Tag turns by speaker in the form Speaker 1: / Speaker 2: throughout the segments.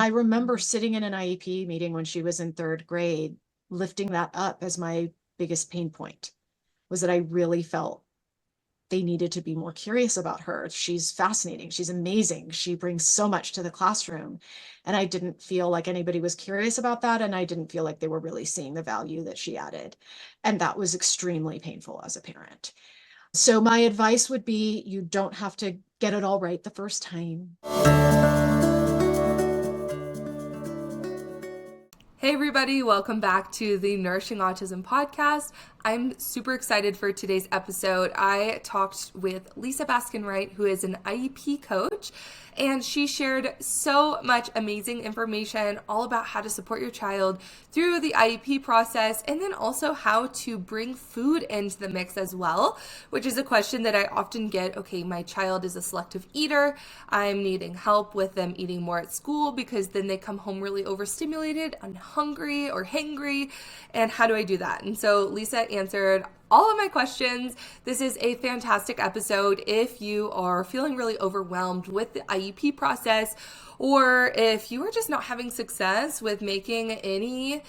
Speaker 1: I remember sitting in an IEP meeting when she was in third grade, lifting that up as my biggest pain point, was that I really felt they needed to be more curious about her. She's fascinating. She's amazing. She brings so much to the classroom. And I didn't feel like anybody was curious about that. And I didn't feel like they were really seeing the value that she added. And that was extremely painful as a parent. So my advice would be, you don't have to get it all right the first time.
Speaker 2: Hey everybody, welcome back to the Nourishing Autism podcast. I'm super excited for today's episode. I talked with Lisa Baskin-Wright, who is an IEP coach, and she shared so much amazing information all about how to support your child through the IEP process, and then also how to bring food into the mix as well, which is a question that I often get. Okay, my child is a selective eater. I'm needing help with them eating more at school because then they come home really overstimulated and hungry or hangry, and how do I do that? And so Lisa answered all of my questions. This is a fantastic episode if you are feeling really overwhelmed with the IEP process, or if you are just not having success with making any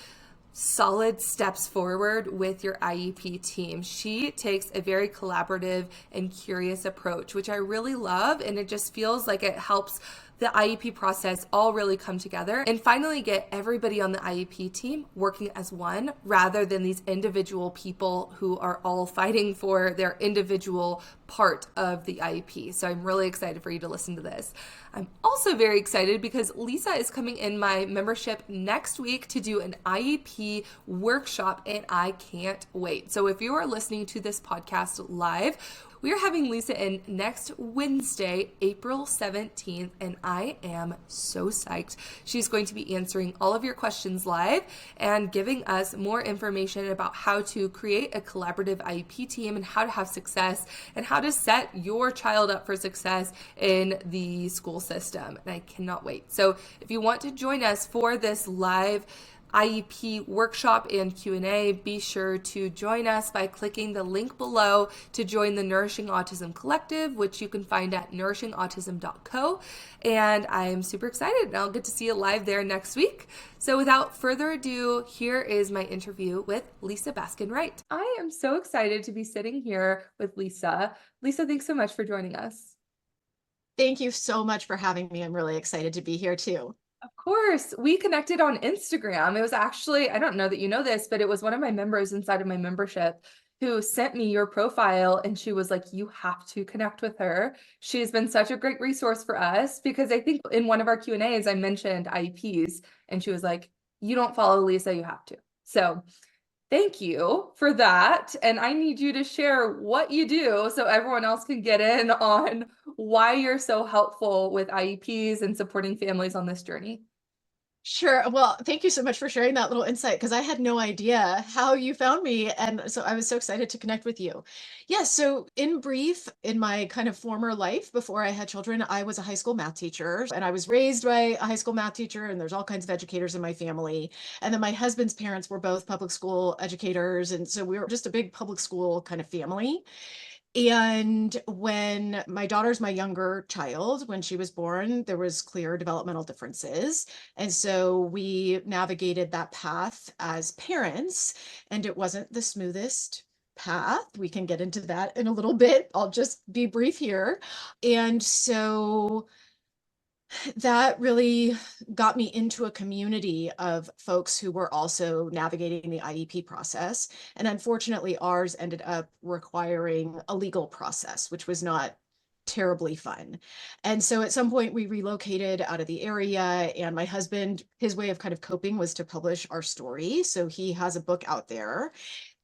Speaker 2: solid steps forward with your IEP team. She takes a very collaborative and curious approach, which I really love, and it just feels like it helps the IEP process all really come together and finally get everybody on the IEP team working as one, rather than these individual people who are all fighting for their individual part of the IEP. So I'm really excited for you to listen to this. I'm also very excited because Lisa is coming in my membership next week to do an IEP workshop, and I can't wait. So if you are listening to this podcast live, we are having Lisa in next Wednesday, April 17th, and I am so psyched. She's going to be answering all of your questions live and giving us more information about how to create a collaborative IEP team and how to have success and how to set your child up for success in the school system. And I cannot wait. So if you want to join us for this live IEP workshop and Q&A, be sure to join us by clicking the link below to join the Nourishing Autism Collective, which you can find at nourishingautism.co. And I'm super excited, and I'll get to see you live there next week. So without further ado, here is my interview with Lisa Baskin-Wright. I am so excited to be sitting here with Lisa. Lisa, thanks so much for joining us.
Speaker 1: Thank you so much for having me. I'm really excited to be here too.
Speaker 2: Of course, we connected on Instagram. It was actually, I don't know that you know this, but it was one of my members inside of my membership who sent me your profile, and she was like, you have to connect with her. She's been such a great resource for us, because I think in one of our Q&As, I mentioned IEPs, and she was like, you don't follow Lisa, you have to. So thank you for that. And I need you to share what you do so everyone else can get in on why you're so helpful with IEPs and supporting families on this journey.
Speaker 1: Sure. Well, thank you so much for sharing that little insight, because I had no idea how you found me. And so I was so excited to connect with you. Yeah. So in brief, in my kind of former life before I had children, I was a high school math teacher, and I was raised by a high school math teacher, and there's all kinds of educators in my family. And then my husband's parents were both public school educators. And so we were just a big public school kind of family. And when my daughter's my younger child, when she was born, there was clear developmental differences. And so we navigated that path as parents, and it wasn't the smoothest path. We can get into that in a little bit. I'll just be brief here. And so that really got me into a community of folks who were also navigating the IEP process. And unfortunately, ours ended up requiring a legal process, which was not terribly fun. And so at some point we relocated out of the area, and my husband, his way of kind of coping was to publish our story. So he has a book out there.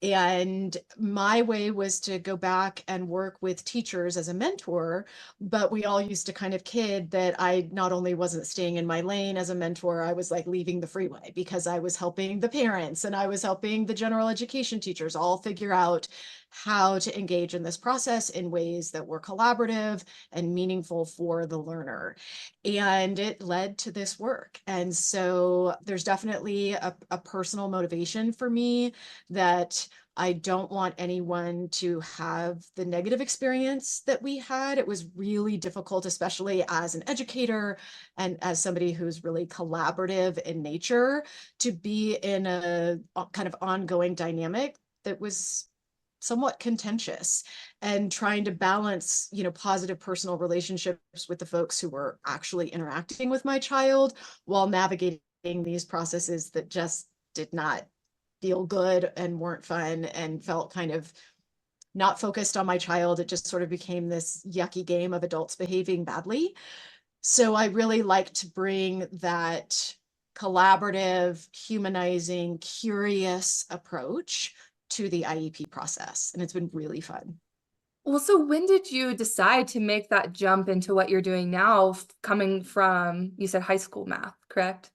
Speaker 1: And my way was to go back and work with teachers as a mentor, but we all used to kind of kid that I not only wasn't staying in my lane as a mentor, I was like leaving the freeway, because I was helping the parents and I was helping the general education teachers all figure out how to engage in this process in ways that were collaborative and meaningful for the learner. And it led to this work. And so there's definitely a personal motivation for me that I don't want anyone to have the negative experience that we had. It was really difficult, especially as an educator and as somebody who's really collaborative in nature, to be in a kind of ongoing dynamic that was somewhat contentious, and trying to balance, positive personal relationships with the folks who were actually interacting with my child while navigating these processes that just did not feel good and weren't fun and felt kind of not focused on my child. It just sort of became this yucky game of adults behaving badly. So I really like to bring that collaborative, humanizing, curious approach to the IEP process. And it's been really fun.
Speaker 2: Well, so when did you decide to make that jump into what you're doing now, coming from, you said high school math, correct?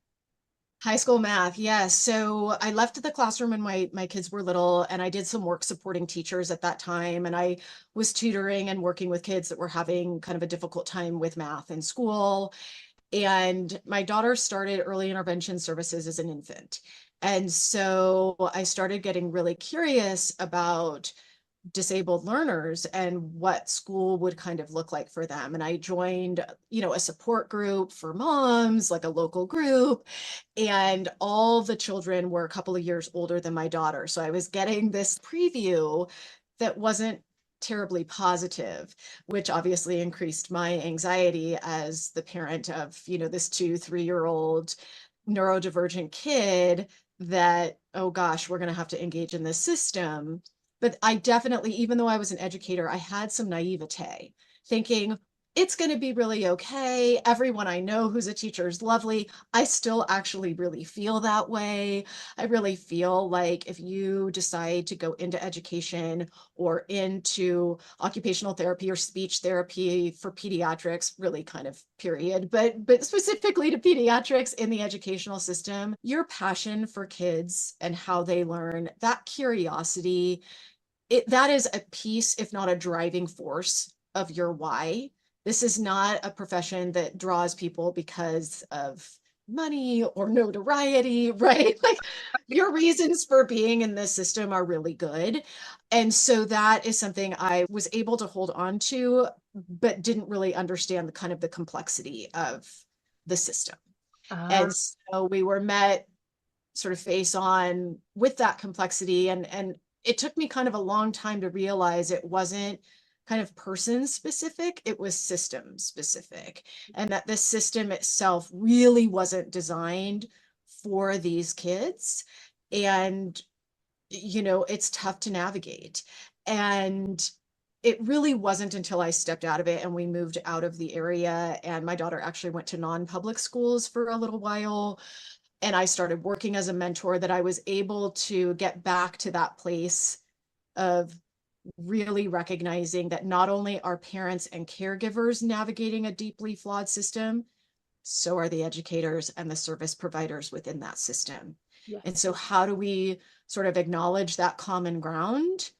Speaker 1: High school math, yes. So I left the classroom when my kids were little, and I did some work supporting teachers at that time. And I was tutoring and working with kids that were having kind of a difficult time with math in school. And my daughter started early intervention services as an infant. And so I started getting really curious about disabled learners and what school would kind of look like for them. And I joined, a support group for moms, like a local group, and all the children were a couple of years older than my daughter. So I was getting this preview that wasn't terribly positive, which obviously increased my anxiety as the parent of, this 2, 3-year-old neurodivergent kid that, oh gosh, we're going to have to engage in this system. But I definitely, even though I was an educator, I had some naivete, thinking it's going to be really okay. Everyone I know who's a teacher is lovely. I still actually really feel that way. I really feel like if you decide to go into education or into occupational therapy or speech therapy for pediatrics, really kind of period, but specifically to pediatrics in the educational system, your passion for kids and how they learn, that curiosity, that is a piece, if not a driving force of your why. This is not a profession that draws people because of money or notoriety, right? Like, your reasons for being in this system are really good. And so that is something I was able to hold on to, but didn't really understand the kind of the complexity of the system.
Speaker 2: Ah.
Speaker 1: And so we were met sort of face on with that complexity, and it took me kind of a long time to realize it wasn't kind of person specific, it was system specific, and that the system itself really wasn't designed for these kids. And it's tough to navigate. And it really wasn't until I stepped out of it and we moved out of the area, and my daughter actually went to non-public schools for a little while, and I started working as a mentor, that I was able to get back to that place of really recognizing that not only are parents and caregivers navigating a deeply flawed system, so are the educators and the service providers within that system. And
Speaker 2: Yes.
Speaker 1: so how do we sort of acknowledge that common ground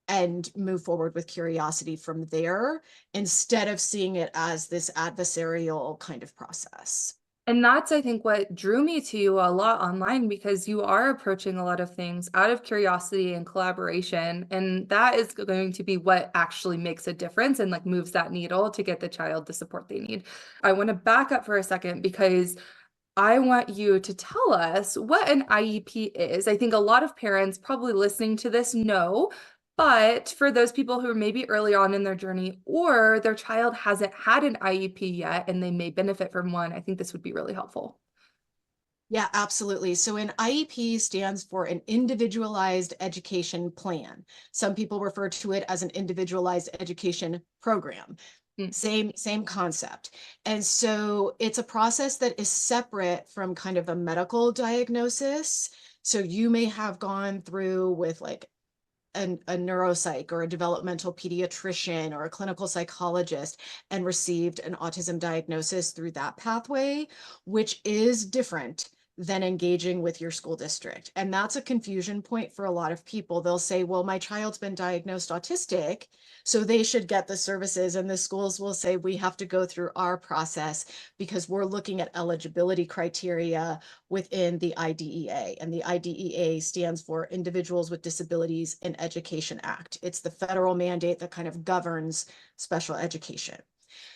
Speaker 1: and move forward with curiosity from there, instead of seeing it as this adversarial kind of process?
Speaker 2: And that's, I think, what drew me to you a lot online, because you are approaching a lot of things out of curiosity and collaboration. And that is going to be what actually makes a difference and like moves that needle to get the child the support they need. I want to back up for a second, because I want you to tell us what an IEP is. I think a lot of parents probably listening to this know, but for those people who are maybe early on in their journey, or their child hasn't had an IEP yet and they may benefit from one, I think this would be really helpful.
Speaker 1: Yeah, absolutely. So an IEP stands for an Individualized Education Plan. Some people refer to it as an Individualized Education Program.
Speaker 2: Mm.
Speaker 1: Same concept. And so it's a process that is separate from kind of a medical diagnosis. So you may have gone through with like a neuropsych or a developmental pediatrician or a clinical psychologist and received an autism diagnosis through that pathway, which is different than engaging with your school district. And that's a confusion point for a lot of people. They'll say, well, my child's been diagnosed autistic, so they should get the services. And the schools will say, we have to go through our process because we're looking at eligibility criteria within the IDEA. And the IDEA stands for Individuals with Disabilities in Education Act. It's the federal mandate that kind of governs special education.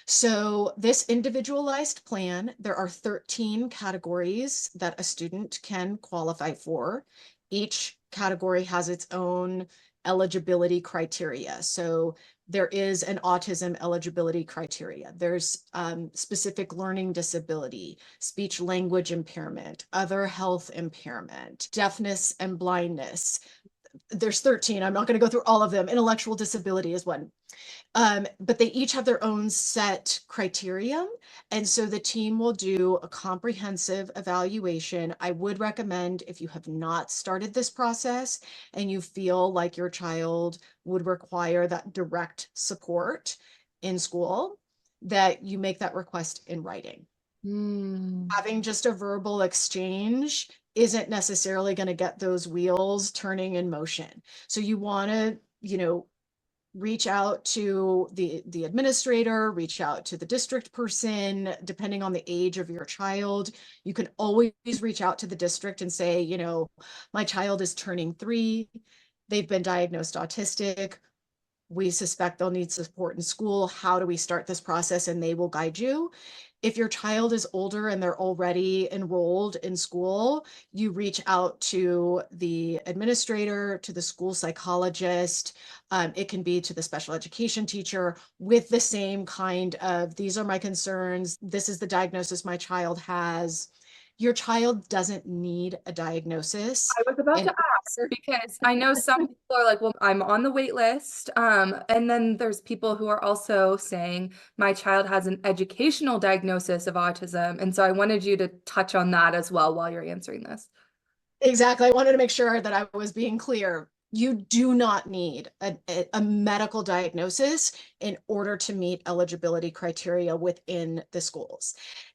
Speaker 1: So this individualized plan, there are 13 categories that a student can qualify for. Each category has its own eligibility criteria. So there is an autism eligibility criteria. There's specific learning disability, speech language impairment, other health impairment, deafness and blindness. There's 13. I'm not going to go through all of them. Intellectual disability is one. But they each have their own set criteria. And so the team will do a comprehensive evaluation. I would recommend, if you have not started this process and you feel like your child would require that direct support in school, that you make that request in writing. Having just a verbal exchange isn't necessarily going to get those wheels turning in motion. So you want to, reach out to the administrator, reach out to the district person, depending on the age of your child. You can always reach out to the district and say, my child is turning 3. They've been diagnosed autistic. We suspect they'll need support in school. How do we start this process? And they will guide you. If your child is older and they're already enrolled in school, you reach out to the administrator, to the school psychologist. It can be to the special education teacher with the same kind of, these are my concerns. This is the diagnosis my child has. Your child doesn't need a diagnosis.
Speaker 2: I was about
Speaker 1: And
Speaker 2: to ask because I know some people are like, well, I'm on the wait list. And then there's people who are also saying my child has an educational diagnosis of autism. And so I wanted you to touch on that as well while you're answering this.
Speaker 1: exactly. I wanted to make sure that I was being clear. You do not need a medical diagnosis in order to meet eligibility criteria within the schools.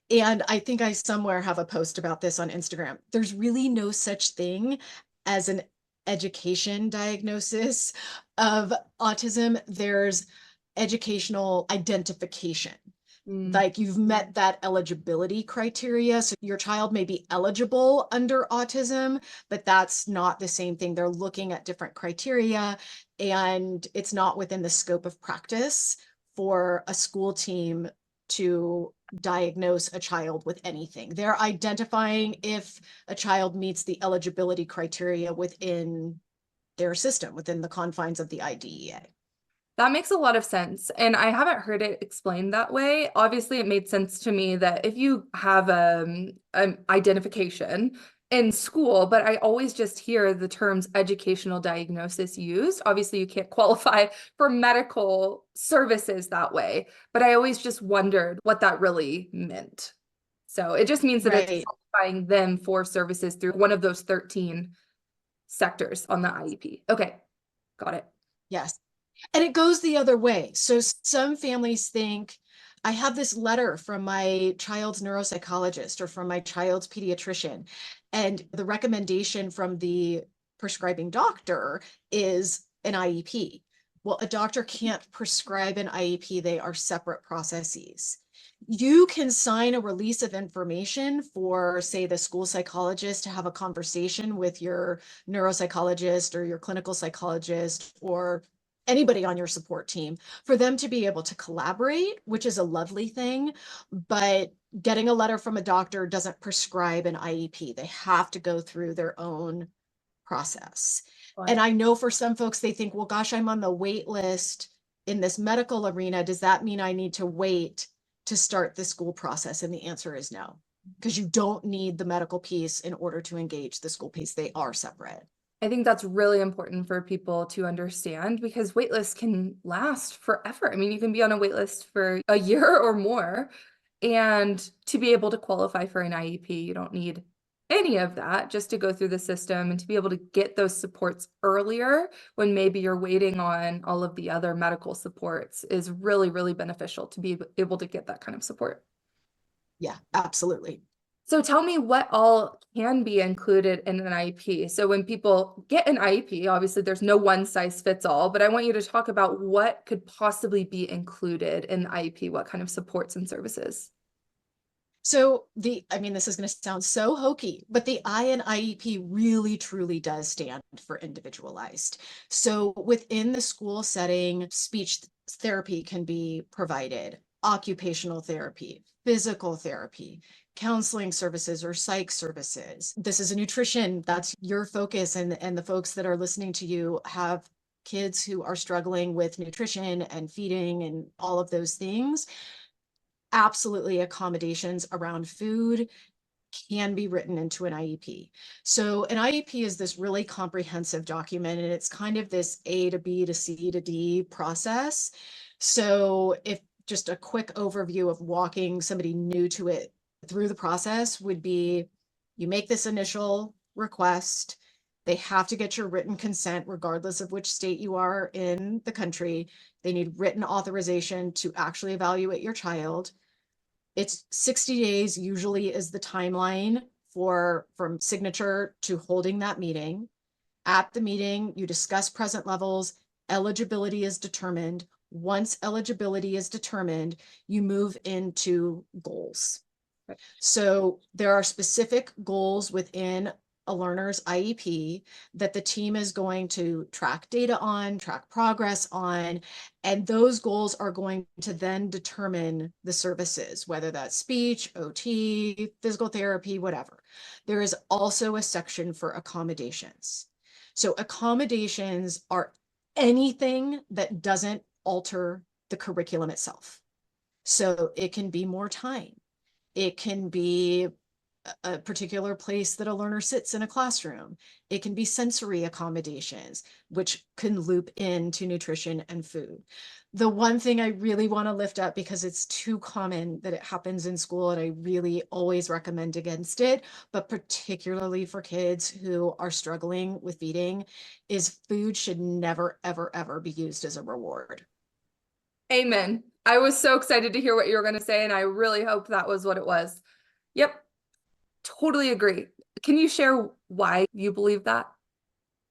Speaker 1: And I think I somewhere have a post about this on Instagram. There's really no such thing as an education diagnosis of autism. There's educational identification.
Speaker 2: Mm.
Speaker 1: Like you've met that eligibility criteria. So your child may be eligible under autism, but that's not the same thing. They're looking at different criteria, and it's not within the scope of practice for a school team to diagnose a child with anything. They're identifying if a child meets the eligibility criteria within their system, within the confines of the IDEA.
Speaker 2: That makes a lot of sense. And I haven't heard it explained that way. Obviously, it made sense to me that if you have an identification in school, but I always just hear the terms educational diagnosis used. Obviously, you can't qualify for medical services that way, but I always just wondered what that really meant. So it just means that it's
Speaker 1: Right.
Speaker 2: qualifying them for services through one of those 13 sectors on the IEP. Okay, got it.
Speaker 1: Yes. And it goes the other way. So some families think, I have this letter from my child's neuropsychologist or from my child's pediatrician, and the recommendation from the prescribing doctor is an IEP. Well, a doctor can't prescribe an IEP. They are separate processes. You can sign a release of information for, say, the school psychologist to have a conversation with your neuropsychologist or your clinical psychologist or anybody on your support team for them to be able to collaborate, which is a lovely thing. But getting a letter from a doctor doesn't prescribe an IEP. They have to go through their own process.
Speaker 2: Got
Speaker 1: And
Speaker 2: it.
Speaker 1: I know for some folks, they think, well, gosh, I'm on the wait list in this medical arena. Does that mean I need to wait to start the school process? And the answer is no, because you don't need the medical piece in order to engage the school piece. They are separate.
Speaker 2: I think that's really important for people to understand because waitlists can last forever. I mean, you can be on a waitlist for a year or more. And to be able to qualify for an IEP, you don't need any of that just to go through the system and to be able to get those supports earlier when maybe you're waiting on all of the other medical supports is really, really beneficial to be able to get that kind of support.
Speaker 1: Yeah, absolutely.
Speaker 2: So tell me what all can be included in an IEP. So when people get an IEP, obviously there's no one size fits all, but I want you to talk about what could possibly be included in the IEP, what kind of supports and services.
Speaker 1: So this is going to sound so hokey, but the I in IEP really truly does stand for individualized. So within the school setting, speech therapy can be provided, occupational therapy, physical therapy, counseling services or psych services. This is a nutrition, that's your focus. And the folks that are listening to you have kids who are struggling with nutrition and feeding and all of those things. Absolutely, accommodations around food can be written into an IEP. So an IEP is this really comprehensive document, and it's kind of this A to B to C to D process. So if just a quick overview of walking somebody new to it through the process would be, you make this initial request. They have to get your written consent, regardless of which state you are in the country. They need written authorization to actually evaluate your child. It's 60 days usually is the timeline for from signature to holding that meeting. At the meeting, you discuss present levels, eligibility is determined. Once eligibility is determined, you move into goals. So there are specific goals within a learner's IEP that the team is going to track data on, track progress on, and those goals are going to then determine the services, whether that's speech, OT, physical therapy, whatever. There is also a section for accommodations. So accommodations are anything that doesn't alter the curriculum itself. So it can be more time. It can be a particular place that a learner sits in a classroom. It can be sensory accommodations, which can loop into nutrition and food. The one thing I really want to lift up, because it's too common that it happens in school, and I really always recommend against it, but particularly for kids who are struggling with feeding, is food should never, ever, ever be used as a reward.
Speaker 2: Amen. I was so excited to hear what you were going to say, and I really hope that was what it was. Yep, totally agree. Can you share why you believe that?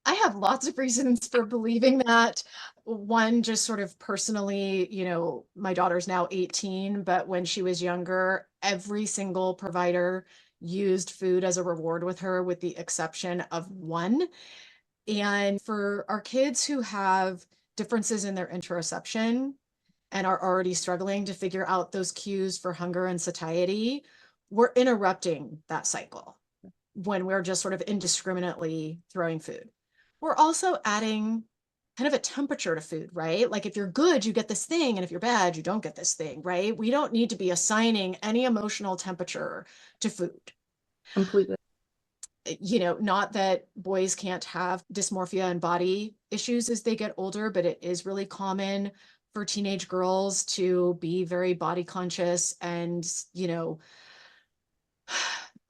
Speaker 1: I have lots of reasons for believing that. One, just sort of personally, my daughter's now 18, but when she was younger, every single provider used food as a reward with her, with the exception of one. And for our kids who have differences in their interoception and are already struggling to figure out those cues for hunger and satiety, we're interrupting that cycle when we're just sort of indiscriminately throwing food. We're also adding kind of a temperature to food, right? Like if you're good, you get this thing, and if you're bad, you don't get this thing, right? We don't need to be assigning any emotional temperature to food.
Speaker 2: Completely.
Speaker 1: Not that boys can't have dysmorphia and body issues as they get older, but it is really common for teenage girls to be very body conscious and,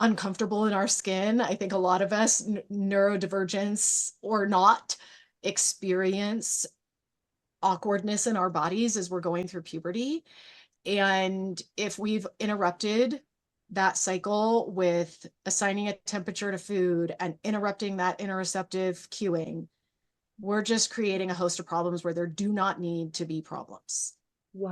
Speaker 1: uncomfortable in our skin. I think a lot of us, neurodivergence or not, experience awkwardness in our bodies as we're going through puberty. And if we've interrupted that cycle with assigning a temperature to food and interrupting that interoceptive cueing, we're just creating a host of problems where there do not need to be problems.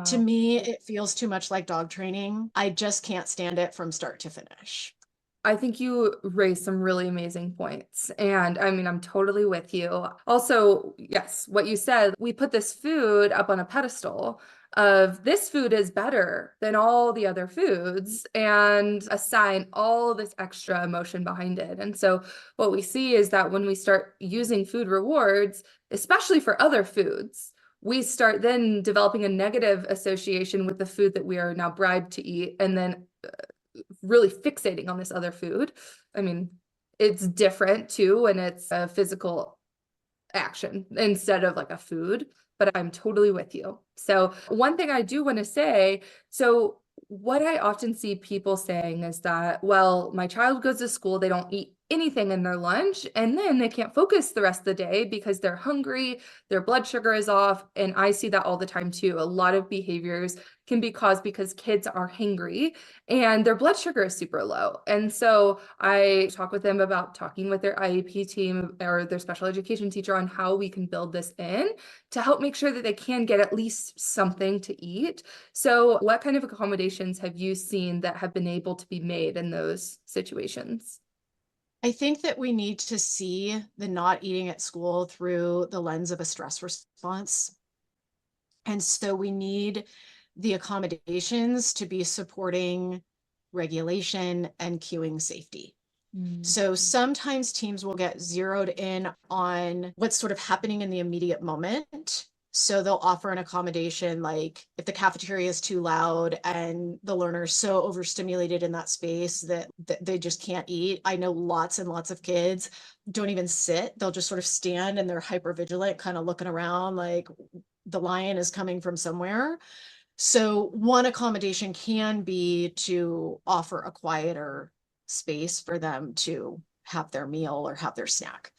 Speaker 1: To
Speaker 2: Wow.
Speaker 1: me, it feels too much like dog training. I just can't stand it from start to finish.
Speaker 2: I think you raised some really amazing points. And I mean, I'm totally with you. Also, yes, what you said, we put this food up on a pedestal of this food is better than all the other foods and assign all this extra emotion behind it. And so what we see is that when we start using food rewards, especially for other foods, we start then developing a negative association with the food that we are now bribed to eat, and then really fixating on this other food. I mean, it's different too, and it's a physical action instead of like a food, but I'm totally with you. So one thing I do want to say, so what I often see people saying is that, well, my child goes to school, they don't eat anything in their lunch, and then they can't focus the rest of the day because they're hungry, their blood sugar is off. And I see that all the time too. A lot of behaviors can be caused because kids are hangry and their blood sugar is super low. And so I talk with them about talking with their IEP team or their special education teacher on how we can build this in to help make sure that they can get at least something to eat. So what kind of accommodations have you seen that have been able to be made in those situations?
Speaker 1: I think that we need to see the not eating at school through the lens of a stress response. And so we need the accommodations to be supporting regulation and cueing safety. So sometimes teams will get zeroed in on what's sort of happening in the immediate moment. So they'll offer an accommodation like if the cafeteria is too loud and the learner's so overstimulated in that space that they just can't eat. I know lots and lots of kids don't even sit. They'll just sort of stand and they're hyper vigilant, kind of looking around like the lion is coming from somewhere. So one accommodation can be to offer a quieter space for them to have their meal or have their snack.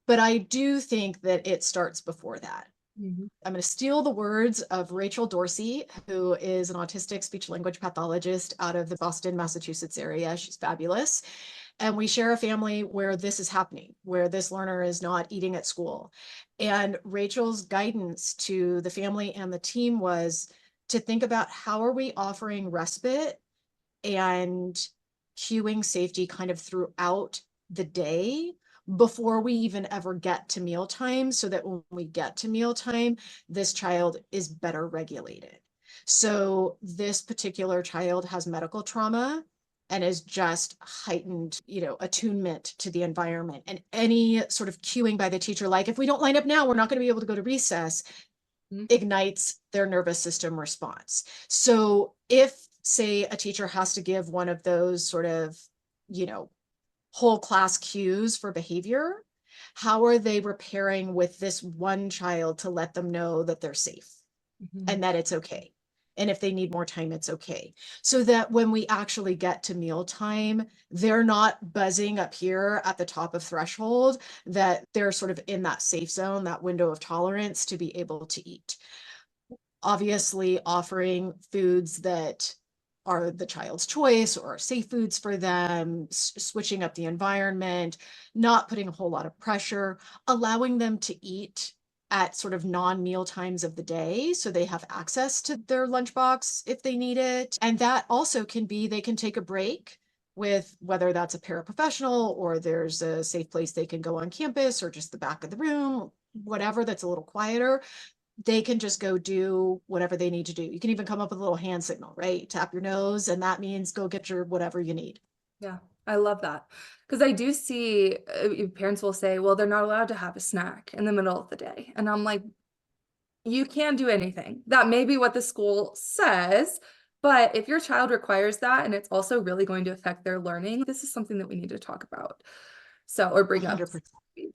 Speaker 1: But I do think that it starts before that. I'm going to steal the words of Rachel Dorsey, who is an autistic speech language pathologist out of the Boston, Massachusetts area. She's fabulous. And we share a family where this is happening, where this learner is not eating at school. And Rachel's guidance to the family and the team was to think about how are we offering respite and cueing safety kind of throughout the day before we even ever get to mealtime, so that when we get to mealtime, this child is better regulated. So this particular child has medical trauma and is just heightened, attunement to the environment, and any sort of cueing by the teacher, like if we don't line up now, we're not going to be able to go to recess, ignites their nervous system response. So if, say, a teacher has to give one of those sort of, whole class cues for behavior, how are they repairing with this one child to let them know that they're safe and that it's okay? And if they need more time, it's okay. So that when we actually get to mealtime, they're not buzzing up here at the top of threshold, that they're sort of in that safe zone, that window of tolerance to be able to eat. Obviously, offering foods that are the child's choice or safe foods for them, switching up the environment, not putting a whole lot of pressure, allowing them to eat at sort of non-meal times of the day so they have access to their lunchbox if they need it. And that also can be, they can take a break with whether that's a paraprofessional or there's a safe place they can go on campus or just the back of the room, whatever that's a little quieter. They can just go do whatever they need to do. You can even come up with a little hand signal, right? Tap your nose, and that means go get your whatever you need.
Speaker 2: Yeah, I love that. Because I do see parents will say, well, they're not allowed to have a snack in the middle of the day. And I'm like, you can do anything. That may be what the school says, but if your child requires that and it's also really going to affect their learning, this is something that we need to talk about. So, or bring up
Speaker 1: 100%.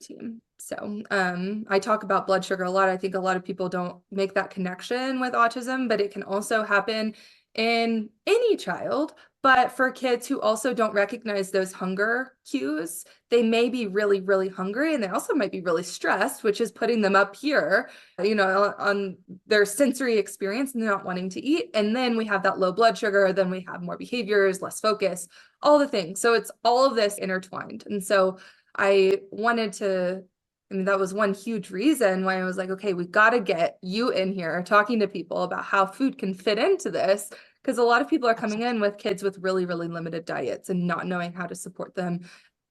Speaker 2: team. So, I talk about blood sugar a lot. I think a lot of people don't make that connection with autism, but it can also happen in any child. But for kids who also don't recognize those hunger cues, they may be really, really hungry, and they also might be really stressed, which is putting them up here, on their sensory experience and not wanting to eat. And then we have that low blood sugar, then we have more behaviors, less focus, all the things. So it's all of this intertwined. And so I wanted to, that was one huge reason why I was like, okay, we got to get you in here talking to people about how food can fit into this. Because a lot of people are coming in with kids with really, really limited diets and not knowing how to support them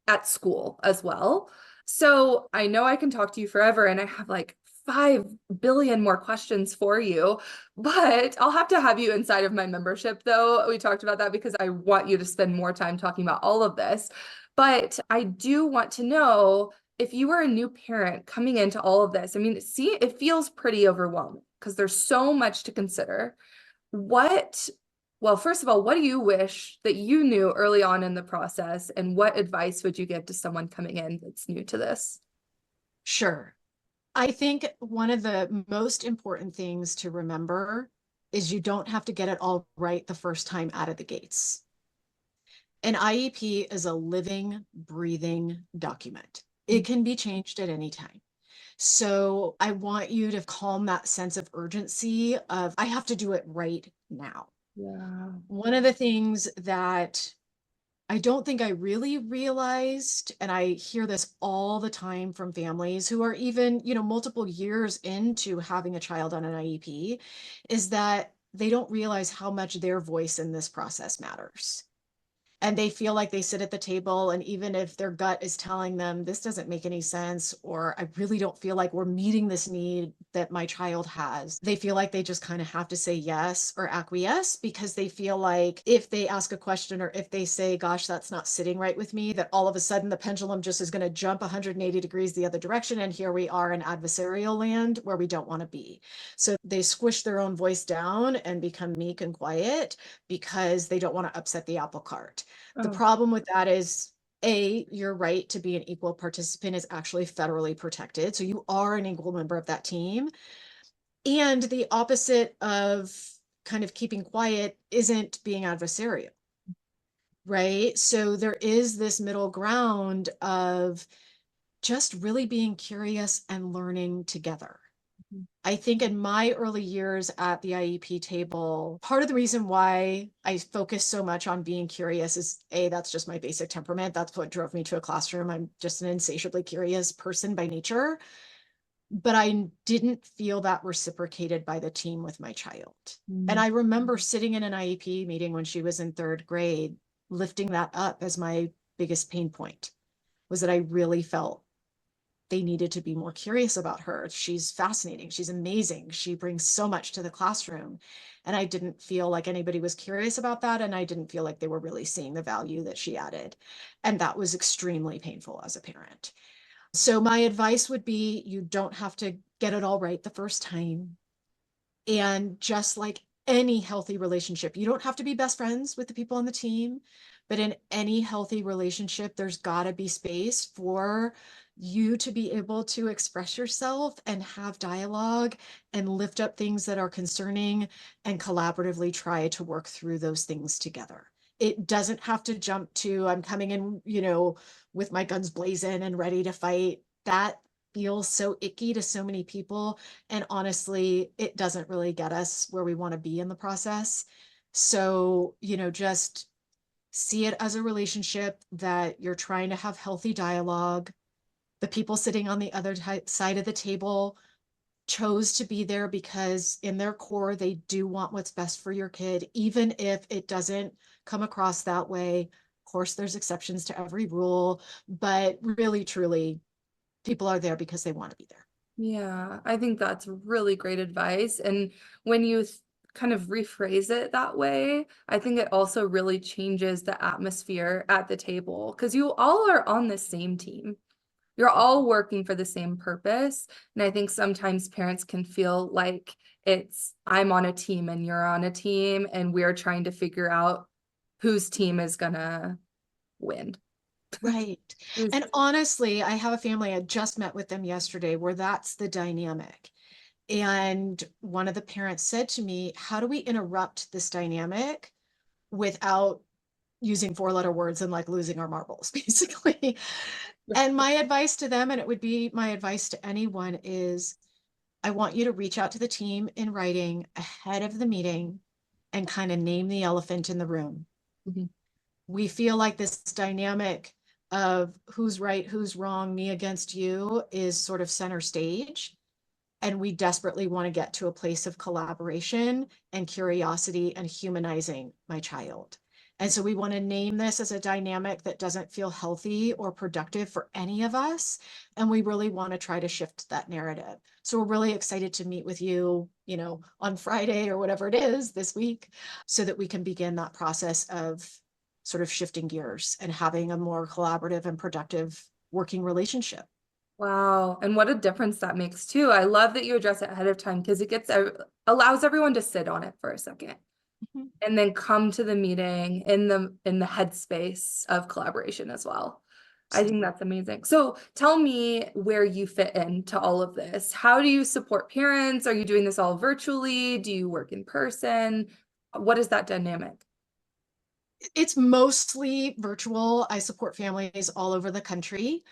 Speaker 2: at school as well. So I know I can talk to you forever, and I have like 5 billion more questions for you, but I'll have to have you inside of my membership though. We talked about that because I want you to spend more time talking about all of this. But I do want to know, if you were a new parent coming into all of this, see, it feels pretty overwhelming because there's so much to consider. Well, first of all, what do you wish that you knew early on in the process, and what advice would you give to someone coming in that's new to this?
Speaker 1: Sure. I think one of the most important things to remember is you don't have to get it all right the first time out of the gates. An IEP is a living, breathing document. It can be changed at any time. So I want you to calm that sense of urgency of, I have to do it right now.
Speaker 2: Yeah.
Speaker 1: One of the things that I don't think I really realized, and I hear this all the time from families who are even, multiple years into having a child on an IEP, is that they don't realize how much their voice in this process matters. And they feel like they sit at the table, and even if their gut is telling them this doesn't make any sense, or I really don't feel like we're meeting this need that my child has, they feel like they just kind of have to say yes or acquiesce, because they feel like if they ask a question or if they say, gosh, that's not sitting right with me, that all of a sudden the pendulum just is going to jump 180 degrees the other direction, and here we are in adversarial land where we don't want to be. So they squish their own voice down and become meek and quiet because they don't want to upset the apple cart. The
Speaker 2: Oh.
Speaker 1: problem with that is, your right to be an equal participant is actually federally protected. So you are an equal member of that team. And the opposite of kind of keeping quiet isn't being adversarial, right? So there is this middle ground of just really being curious and learning together. I think in my early years at the IEP table, part of the reason why I focus so much on being curious is that's just my basic temperament. That's what drove me to a classroom. I'm just an insatiably curious person by nature. But I didn't feel that reciprocated by the team with my child. And
Speaker 2: Mm.
Speaker 1: I remember sitting in an IEP meeting when she was in third grade, lifting that up as my biggest pain point, was that I really felt they needed to be more curious about her. She's fascinating. She's amazing. She brings so much to the classroom. And I didn't feel like anybody was curious about that. And I didn't feel like they were really seeing the value that she added. And that was extremely painful as a parent. So my advice would be, you don't have to get it all right the first time. And just like any healthy relationship, you don't have to be best friends with the people on the team, but in any healthy relationship, there's got to be space for you to be able to express yourself and have dialogue and lift up things that are concerning and collaboratively try to work through those things together. It doesn't have to jump to, I'm coming in, with my guns blazing and ready to fight. That feels so icky to so many people. And honestly, it doesn't really get us where we want to be in the process. So, just see it as a relationship that you're trying to have healthy dialogue. The people sitting on the other side of the table chose to be there because in their core, they do want what's best for your kid, even if it doesn't come across that way. Of course, there's exceptions to every rule, but really, truly, people are there because they want to be there.
Speaker 2: Yeah, I think that's really great advice. And when you kind of rephrase it that way, I think it also really changes the atmosphere at the table because you all are on the same team. You're all working for the same purpose. And I think sometimes parents can feel like it's, I'm on a team and you're on a team, and we're trying to figure out whose team is gonna win.
Speaker 1: Right.
Speaker 2: Who's-
Speaker 1: And honestly, I have a family, I just met with them yesterday, where that's the dynamic. And one of the parents said to me, how do we interrupt this dynamic without using four-letter words and like losing our marbles, basically? And my advice to them, and it would be my advice to anyone, is I want you to reach out to the team in writing ahead of the meeting and kind of name the elephant in the room.
Speaker 2: Mhm.
Speaker 1: We feel like this dynamic of who's right, who's wrong, me against you is sort of center stage. And we desperately want to get to a place of collaboration and curiosity and humanizing my child. And so we want to name this as a dynamic that doesn't feel healthy or productive for any of us. And we really want to try to shift that narrative. So we're really excited to meet with you, on Friday or whatever it is this week, so that we can begin that process of sort of shifting gears and having a more collaborative and productive working relationship.
Speaker 2: Wow. And what a difference that makes too. I love that you address it ahead of time because it gets allows everyone to sit on it for a second
Speaker 1: Mhm.
Speaker 2: and then come to the meeting in the headspace of collaboration as well. I think that's amazing. So tell me where you fit into all of this. How do you support parents? Are you doing this all virtually? Do you work in person? What is that dynamic?
Speaker 1: It's mostly virtual. I support families all over the country.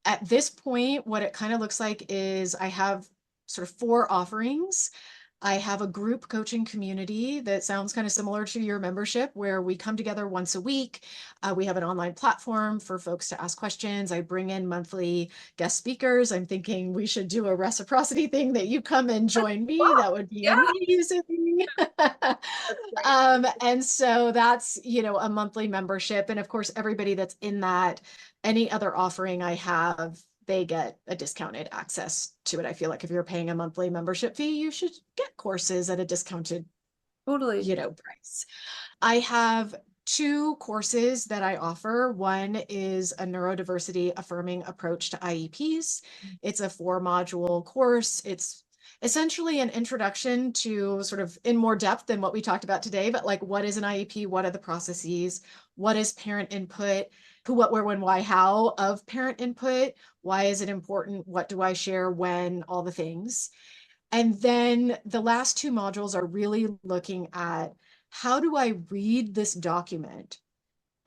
Speaker 1: At this point, what it kind of looks like is I have sort of 4 offerings. I have a group coaching community that sounds kind of similar to your membership, where we come together once a week. We have an online platform for folks to ask questions. I bring in monthly guest speakers. I'm thinking we should do a reciprocity thing that you come and join me. That would be
Speaker 2: Yeah,
Speaker 1: amazing.
Speaker 2: that's great.
Speaker 1: And so that's, a monthly membership. And of course, everybody that's in that, any other offering I have, they get a discounted access to it. I feel like if you're paying a monthly membership fee, you should get courses at a discounted,
Speaker 2: Totally.
Speaker 1: price. I have 2 courses that I offer. One is a neurodiversity affirming approach to IEPs. It's a 4-module course. It's essentially an introduction to, sort of in more depth than what we talked about today, but like, what is an IEP? What are the processes? What is parent input? Who, what, where, when, why, how of parent input? Why is it important? What do I share when? All the things. And then the last 2 modules are really looking at, how do I read this document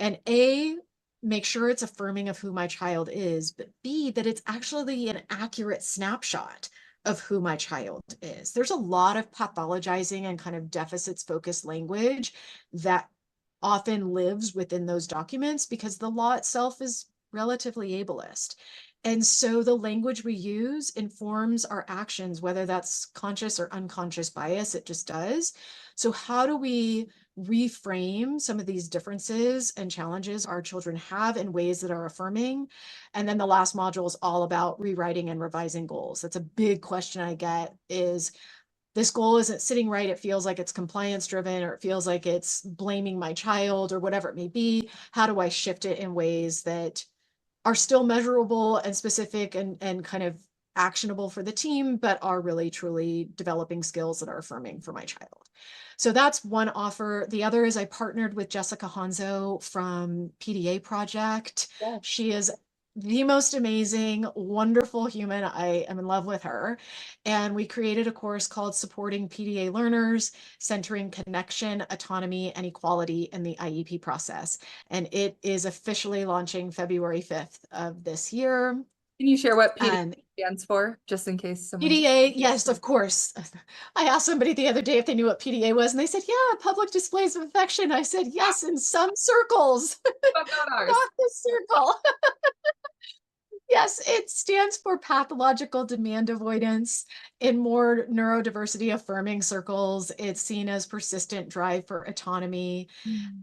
Speaker 1: and A, make sure it's affirming of who my child is, but B, that it's actually an accurate snapshot of who my child is. There's a lot of pathologizing and kind of deficits focused language that often lives within those documents because the law itself is relatively ableist. And so the language we use informs our actions, whether that's conscious or unconscious bias, it just does. So how do we reframe some of these differences and challenges our children have in ways that are affirming? And then the last module is all about rewriting and revising goals. That's a big question I get, is this goal isn't sitting right. It feels like it's compliance driven, or it feels like it's blaming my child, or whatever it may be. How do I shift it in ways that are still measurable and specific and kind of actionable for the team, but are really truly developing skills that are affirming for my child? So that's one offer. The other is I partnered with Jessica Hanzo from PDA Project.
Speaker 2: Yeah.
Speaker 1: She is the most amazing, wonderful human. I am in love with her. And we created a course called Supporting PDA Learners, Centering Connection, Autonomy, and Equality in the IEP Process. And it is officially launching February 5th of this year.
Speaker 2: Can you share what PDA
Speaker 1: And
Speaker 2: stands for, just in case someone?
Speaker 1: PDA, yes, of course. I asked somebody the other day if they knew what PDA was, and they said, yeah, public displays of affection. I said, yes, in some circles,
Speaker 2: But not ours.
Speaker 1: not this circle. Yes, it stands for pathological demand avoidance. In more neurodiversity affirming circles, it's seen as persistent drive for autonomy.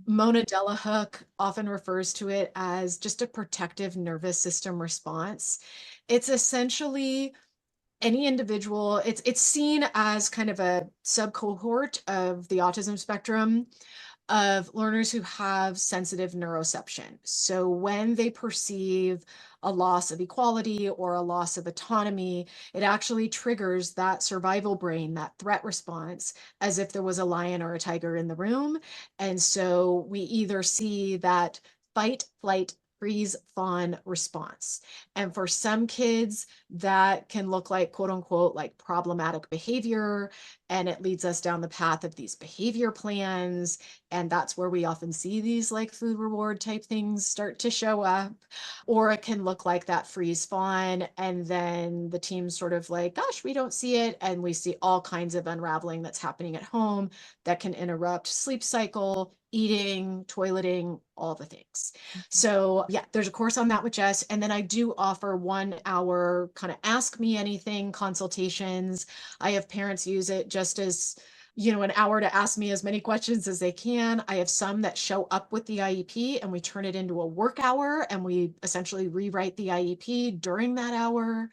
Speaker 1: Mona Delahook often refers to it as just a protective nervous system response. It's essentially any individual, it's seen as kind of a subcohort of the autism spectrum of learners who have sensitive neuroception. So when they perceive a loss of equality or a loss of autonomy, it actually triggers that survival brain, that threat response, as if there was a lion or a tiger in the room. And so we either see that fight, flight, freeze, fawn response. And for some kids, that can look like, quote unquote, like problematic behavior. And it leads us down the path of these behavior plans. And that's where we often see these like food reward type things start to show up. Or it can look like that freeze fawn. And then the team's sort of like, gosh, we don't see it. And we see all kinds of unraveling that's happening at home that can interrupt sleep cycle, eating, toileting, all the things. So yeah, there's a course on that with Jess. And then I do offer 1 hour kind of ask me anything consultations. I have parents use it just as, an hour to ask me as many questions as they can. I have some that show up with the IEP and we turn it into a work hour and we essentially rewrite the IEP during that hour.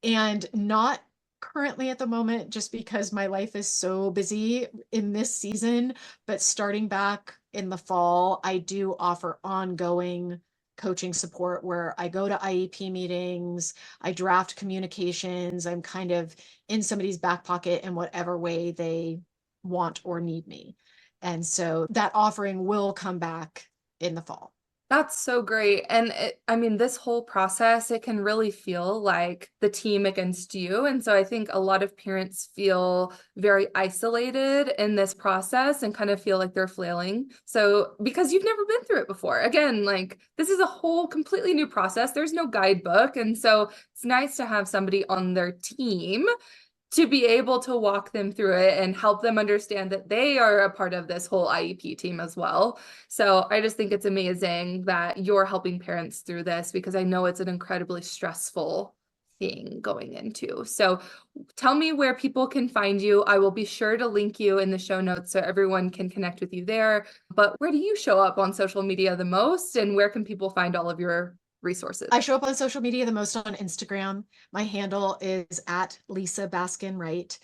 Speaker 1: And not currently at the moment, just because my life is so busy in this season, but starting back in the fall, I do offer ongoing coaching support where I go to IEP meetings, I draft communications, I'm kind of in somebody's back pocket in whatever way they want or need me. And so that offering will come back in the fall.
Speaker 2: That's so great. And I mean, this whole process, it can really feel like the team against you. And so I think a lot of parents feel very isolated in this process and kind of feel like they're flailing. So because you've never been through it before, again, like this is a whole completely new process. There's no guidebook. And so it's nice to have somebody on their team to be able to walk them through it and help them understand that they are a part of this whole IEP team as well. So I just think it's amazing that you're helping parents through this because I know it's an incredibly stressful thing going into. So tell me where people can find you. I will be sure to link you in the show notes so everyone can connect with you there. But where do you show up on social media the most, and where can people find all of your resources?
Speaker 1: I show up on social media the most on Instagram. My handle is at Lisa Baskin-Wright.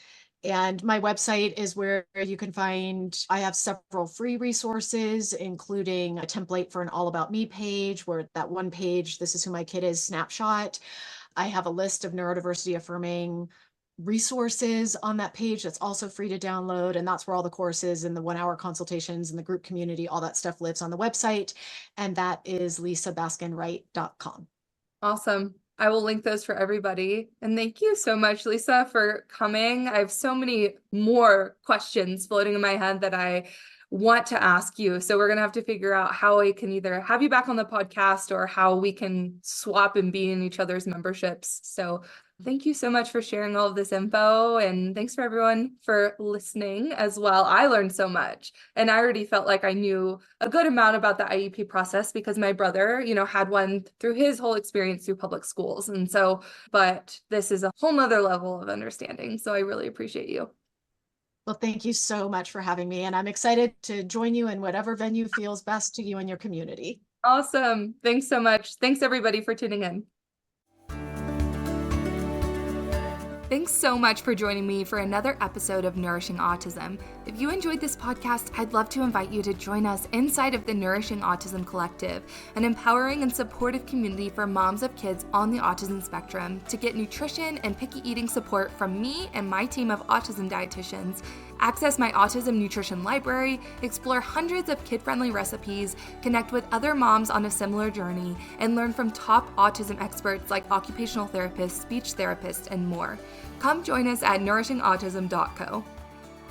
Speaker 1: And my website is where you can find, I have several free resources, including a template for an All About Me page, where that one page, this is who my kid is snapshot. I have a list of neurodiversity affirming resources on that page that's also free to download. And that's where all the courses and the 1-hour consultations and the group community, all that stuff lives on the website. And that is lisabaskinwright.com.
Speaker 2: Awesome. I will link those for everybody. And thank you so much, Lisa, for coming. I have so many more questions floating in my head that I want to ask you. So we're going to have to figure out how I can either have you back on the podcast or how we can swap and be in each other's memberships. So thank you so much for sharing all of this info. And thanks for everyone for listening as well. I learned so much. And I already felt like I knew a good amount about the IEP process because my brother, had one through his whole experience through public schools. And so, but this is a whole nother level of understanding. So I really appreciate you.
Speaker 1: Well, thank you so much for having me. And I'm excited to join you in whatever venue feels best to you and your community.
Speaker 2: Awesome. Thanks so much. Thanks everybody for tuning in. Thanks so much for joining me for another episode of Nourishing Autism. If you enjoyed this podcast, I'd love to invite you to join us inside of the Nourishing Autism Collective, an empowering and supportive community for moms of kids on the autism spectrum to get nutrition and picky eating support from me and my team of autism dietitians, access my autism nutrition library, explore hundreds of kid-friendly recipes, connect with other moms on a similar journey, and learn from top autism experts like occupational therapists, speech therapists, and more. Come join us at nourishingautism.co.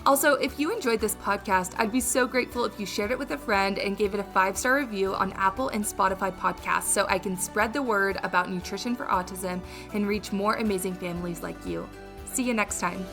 Speaker 2: Also, if you enjoyed this podcast, I'd be so grateful if you shared it with a friend and gave it a 5-star review on Apple and Spotify podcasts so I can spread the word about nutrition for autism and reach more amazing families like you. See you next time.